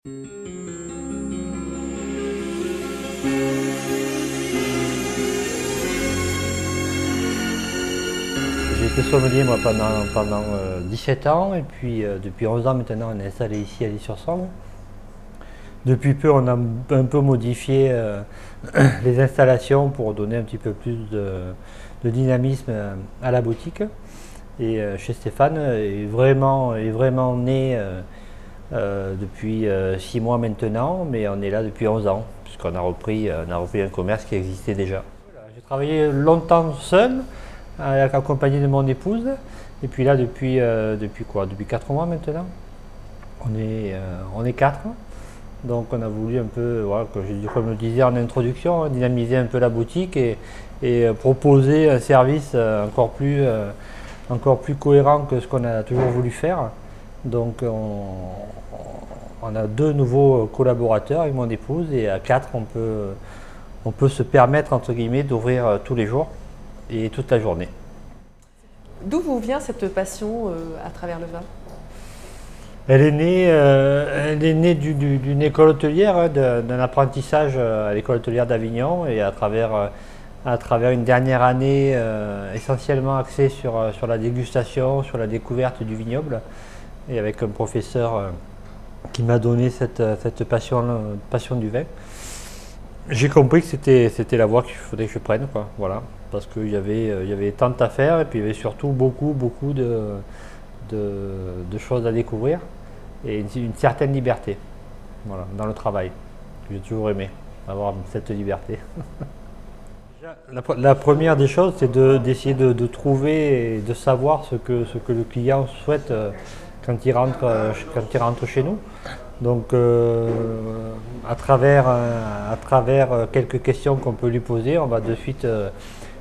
J'ai été sommelier moi, pendant 17 ans et puis depuis 11 ans maintenant on est installé ici à Lis-sur-Sambre. Depuis peu on a un peu modifié les installations pour donner un petit peu plus de dynamisme à la boutique. Et chez Stéphane est vraiment né depuis 6 mois maintenant, mais on est là depuis 11 ans puisqu'on a repris un commerce qui existait déjà. Voilà, j'ai travaillé longtemps seul, accompagné de mon épouse, et puis là depuis 4 mois maintenant, on est 4. Donc on a voulu un peu, voilà, comme je le disais en introduction, dynamiser un peu la boutique et proposer un service encore plus cohérent que ce qu'on a toujours voulu faire. Donc on a 2 nouveaux collaborateurs avec mon épouse et à 4 on peut se permettre entre guillemets d'ouvrir tous les jours et toute la journée. D'où vous vient cette passion à travers le vin? Elle est née d'une école hôtelière, hein, d'un apprentissage à l'école hôtelière d'Avignon et à travers une dernière année essentiellement axée sur la dégustation, sur la découverte du vignoble et avec un professeur qui m'a donné cette passion du vin. J'ai compris que c'était la voie qu'il fallait que je prenne, quoi, voilà, parce qu'il y avait tant à faire et puis il y avait surtout beaucoup de choses à découvrir et une certaine liberté, voilà, dans le travail. J'ai toujours aimé avoir cette liberté. La première des choses, c'est d'essayer de trouver et de savoir ce que le client souhaite quand il rentre chez nous. Donc à travers quelques questions qu'on peut lui poser, on va de suite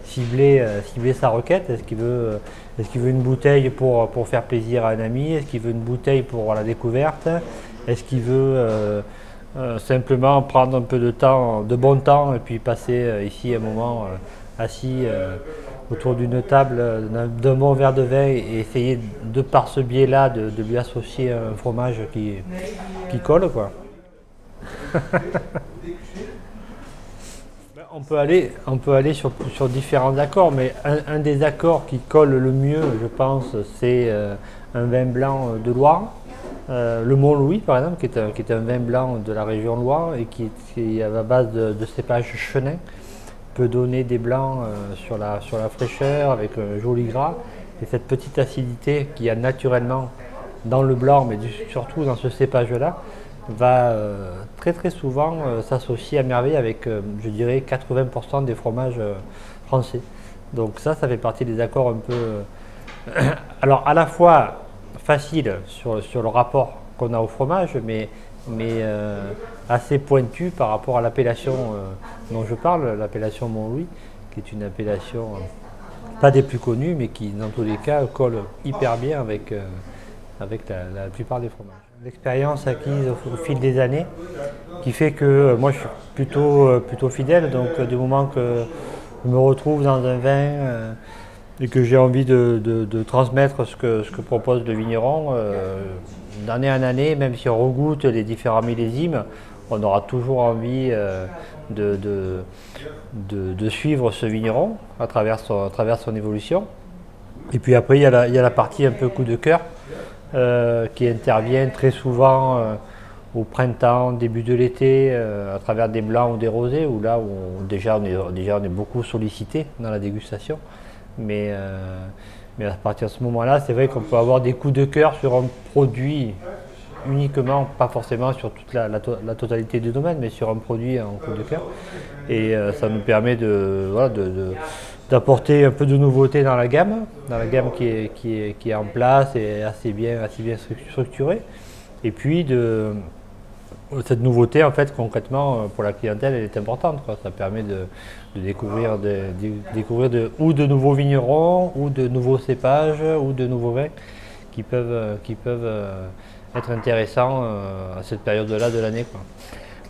cibler sa requête. Est-ce qu'il veut une bouteille pour faire plaisir à un ami? Est-ce qu'il veut une bouteille pour la découverte? Est-ce qu'il veut simplement prendre un peu de bon temps et puis passer ici un moment assis autour d'une table d'un bon verre de vin et essayer de par ce biais-là de lui associer un fromage qui colle, quoi. On peut aller sur différents accords, mais un des accords qui colle le mieux, je pense, c'est un vin blanc de Loire. Le Mont-Louis, par exemple, qui est un vin blanc de la région Loire et qui est à la base de cépage chenin, peut donner des blancs sur la fraîcheur avec un joli gras. Et cette petite acidité qu'il y a naturellement dans le blanc, mais surtout dans ce cépage-là, va très souvent s'associer à merveille avec, je dirais, 80% des fromages français. Donc ça fait partie des accords un peu... alors à la fois facile sur le rapport qu'on a au fromage, mais assez pointu par rapport à l'appellation dont je parle, l'appellation Mont-Louis, qui est une appellation pas des plus connues, mais qui dans tous les cas colle hyper bien avec la plupart des fromages. L'expérience acquise au fil des années qui fait que moi je suis plutôt fidèle, donc du moment que je me retrouve dans un vin et que j'ai envie de transmettre ce que propose le vigneron, d'année en année, même si on regoute les différents millésimes, on aura toujours envie de suivre ce vigneron à travers son évolution. Et puis après, il y a la partie un peu coup de cœur qui intervient très souvent au printemps, début de l'été, à travers des blancs ou des rosés, où là où déjà on est beaucoup sollicité dans la dégustation. Mais à partir de ce moment-là, c'est vrai qu'on peut avoir des coups de cœur sur un produit uniquement, pas forcément sur toute la totalité du domaine, mais sur un produit en coup de cœur. Et ça nous permet d'apporter un peu de nouveauté dans la gamme qui est en place et assez bien structurée. Et puis cette nouveauté, en fait, concrètement, pour la clientèle, elle est importante, quoi. Ça permet de découvrir ou de nouveaux vignerons, ou de nouveaux cépages, ou de nouveaux vins qui peuvent être intéressants à cette période-là de l'année, quoi.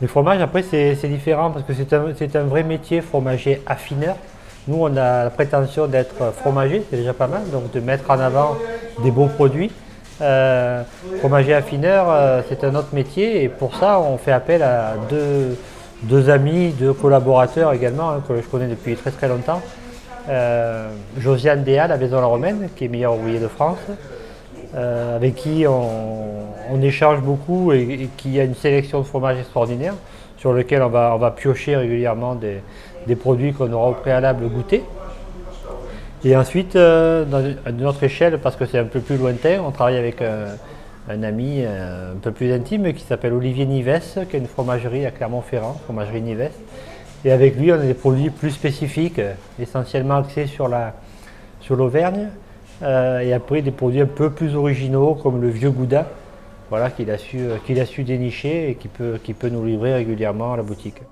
Les fromages, après, c'est différent parce que c'est un vrai métier fromager affineur. Nous, on a la prétention d'être fromager, c'est déjà pas mal, donc de mettre en avant des beaux produits. Fromager affineur, c'est un autre métier et pour ça on fait appel à deux amis, deux collaborateurs également hein, que je connais depuis très très longtemps. Josiane Déa, la Maison-la-Romaine, qui est meilleur ouvrier de France, avec qui on échange beaucoup et qui a une sélection de fromages extraordinaire sur lequel on va piocher régulièrement des produits qu'on aura au préalable goûté. Et ensuite, à notre échelle, parce que c'est un peu plus lointain, on travaille avec un ami un peu plus intime qui s'appelle Olivier Nives, qui a une fromagerie à Clermont-Ferrand, fromagerie Nives. Et avec lui, on a des produits plus spécifiques, essentiellement axés sur l'Auvergne. Et après, des produits un peu plus originaux, comme le vieux Gouda, voilà, qu'il a su dénicher et qui peut nous livrer régulièrement à la boutique.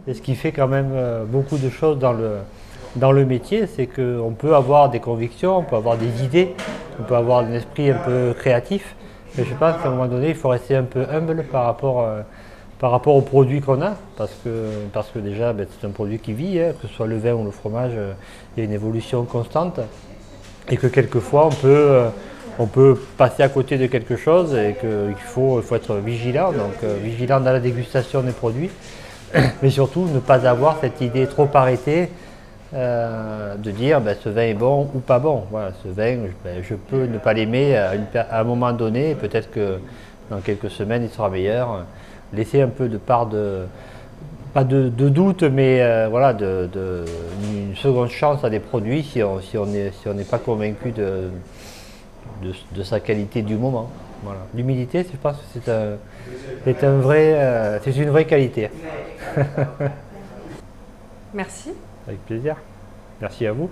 Et ce qui fait quand même beaucoup de choses dans le métier, c'est qu'on peut avoir des convictions, on peut avoir des idées, on peut avoir un esprit un peu créatif. Mais je pense qu'à un moment donné, il faut rester un peu humble par rapport aux produits qu'on a, parce que déjà, c'est un produit qui vit, hein, que ce soit le vin ou le fromage, il y a une évolution constante, et que quelquefois, on peut passer à côté de quelque chose, et qu'il faut être vigilant, donc vigilant dans la dégustation des produits, mais surtout ne pas avoir cette idée trop arrêtée, de dire ce vin est bon ou pas bon. Voilà, ce vin, je peux ne pas l'aimer à un moment donné, peut-être que dans quelques semaines il sera meilleur. Laisser un peu de part pas de doute, mais voilà, une seconde chance à des produits si on n'est pas convaincu de sa qualité du moment. Voilà. L'humilité, je pense que c'est une vraie qualité. Merci. Avec plaisir. Merci à vous.